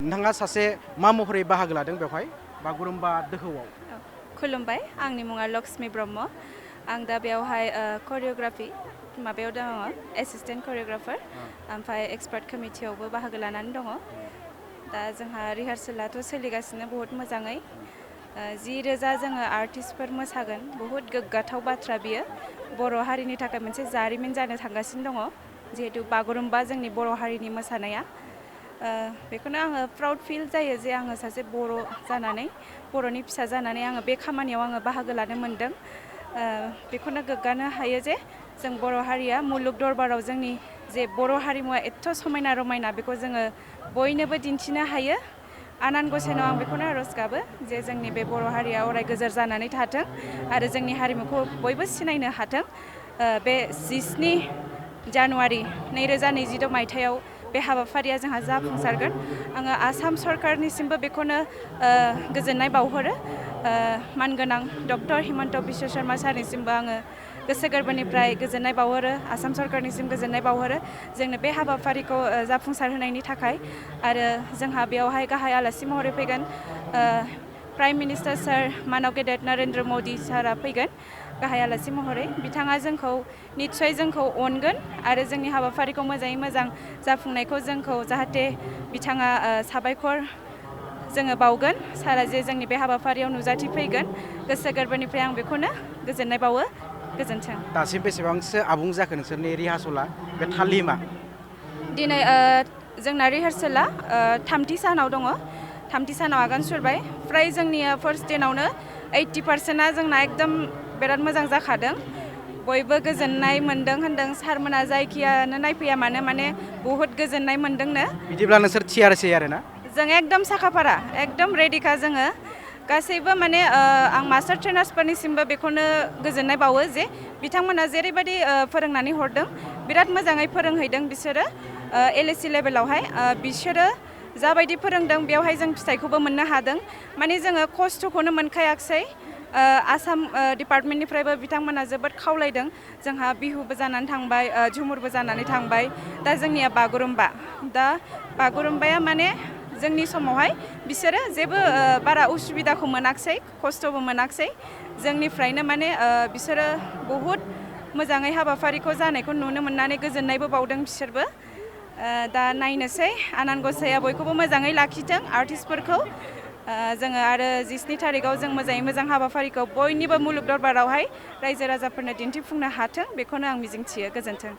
नोंथाङा सासे मा महरै बाहागो लादों बेवहाय बागुरुम्बा दोहौआव? खुलुमबाय, आंनि मुङा लक्ष्मी ब्रह्म। आं दा बेवहाय करिय'ग्राफि माबायाव दङ, एसिस्टेन्ट करिय'ग्राफार, ओमफ्राय एक्सपार्ट कमिटियावबो बाहागो लानानै दङ। दा जोंहा रिहार्सेलाथ' सोलिगासिनो बहुत मोजाङै। 10,000 जोङो आर्टिस्टफोर मोसागोन, बहुत गोग्गाथाव बाथ्रा बियो। बर' हारिनि थाखाय मोनसे जारिमिन जानो थांगासिनो दङ, जिहेतु बागुरुम्बा जोंनि बर' हारिनि मोसानाया। बेखौनो आङो प्राउड फिल जायो जे आङो सासे बर' जानानै, बर'नि फिसा जानानै आङो बे खामानियाव आङो बाहागो लानो मोनदों। बेखौनो गोग्गानो हायो जे जों बर' हारिया मुलुग दरबाराव जोंनि जे बर' हारिमुवा एथ' समायना रमायना बेखौ जोङो बयनोबो दिन्थिनो हायो। आनान गसाइनाव आं बेखौनो आर'ज गाबो जे जोंनि बे बर' हारिया अराय गोजोर जानानै थाथों आरो जोंनि हारिमुखौ बयबो सिनायनो हाथों। बे 17 जानुवारि 2022 मायथाइयाव बे हाबाफारिया जोंहा जाफुंसारगोन। आङो आसाम सरकारनिसिमबो बेखौनो गोजोननाय बावहरो। मानगोनां डक्टर हिमन्त बिश्व शर्मा सारनिसिमबो आङो गोसो गोरबोनिफ्राय गोजोननाय बावहरो, आसाम सरकारनिसिम गोजोननाय बावहरो जोंनो बे हाबाफारिखौ जाफुंसार होनायनि थाखाय। आरो जोंहा बेवहाय गाहाय आलासि महरै फैगोन प्राइम मिनिस्टार सार मानब गेदेर नरेन्द्र मदि सारा फैगोन गाहाय आलासि महरै। बिथाङा जोंखौ निस्सय जोंखौ अनगोन आरो जोंनि हाबाफारिखौ मोजाङै मोजां जाफुंनायखौ जोंखौ जाहाथे बिथाङा साबायखर जोङो बावगोन। सारा जे जोंनि बे हाबाफारियाव नुजाथिफैगोन, गोसो गोरबोनिफ्राय आं बेखौनो गोजोननाय बावो। गोजोन्थों। दासिम बेसेबांसो आबुं जाखो नोंसोरनि रिहार्सला, बे तालिमा? दिनै जोंना रिहार्सेला 3थि सानाव दङ। 3थि सानाव आगान सुरबाय। फ्राय जोंनिया फार्स्ट डेनावनो 80%आ जोंना एकदम बिराद मोजां जाखादों। बयबो गोजोननाय मोन्दों होन्दों। सारमोना जायखियानो नायफैया मानो माने बहुत गोजोननाय मोन्दोंनो। बिदिब्ला नोंसोर थियारिसै आरो ना? जों एकदम साखाफारा, एकदम रेडिखा जोङो गासैबो। माने आं मास्टार ट्रेनार्सफोरनिसिमबो बेखौनो गोजोननाय बावो जे बिथांमोना जेरैबायदि फोरोंनानै हरदों, बिराद मोजाङै फोरोंहैदों बिसोरो LAC लेभेलावहाय। बिसोरो जाबायदि फोरोंदों बेवहाय जों फिथाइखौबो मोननो हादों। माने जोङो खस्थ'खौनो मोनखायाखसै। आसाम डिपार्टमेन्टनिफ्रायबो बिथांमोना जोबोद खावलायदों। जोंहा बिहुबो जानानै थांबाय, झुमुरबो जानानै थांबाय, दा जोंनिया बागुरुम्बा। दा बागुरुम्बाया माने जोंनि समावहाय बिसोरो जेबो बारा उसुबिदाखौ मोनाखसै, खस्थ'बो मोनाखसै। जोंनिफ्रायनो माने बिसोरो बहुद मोजाङै हाबाफारिखौ जानायखौ नुनो मोननानै गोजोननायबो बावदों बिसोरबो। दा नायनोसै, आनान गसाइया बयखौबो मोजाङै लाखिथों आर्टिस्टफोरखौ। जोङो आरो 17 थारिखआव जों मोजाङै मोजां हाबाफारिखौ बयनिबो मुलुग दरबारावहाय रायजो राजाफोरनो दिन्थिफुंनो हाथों, बेखौनो आं मिजिंथियो। गोजोन्थों।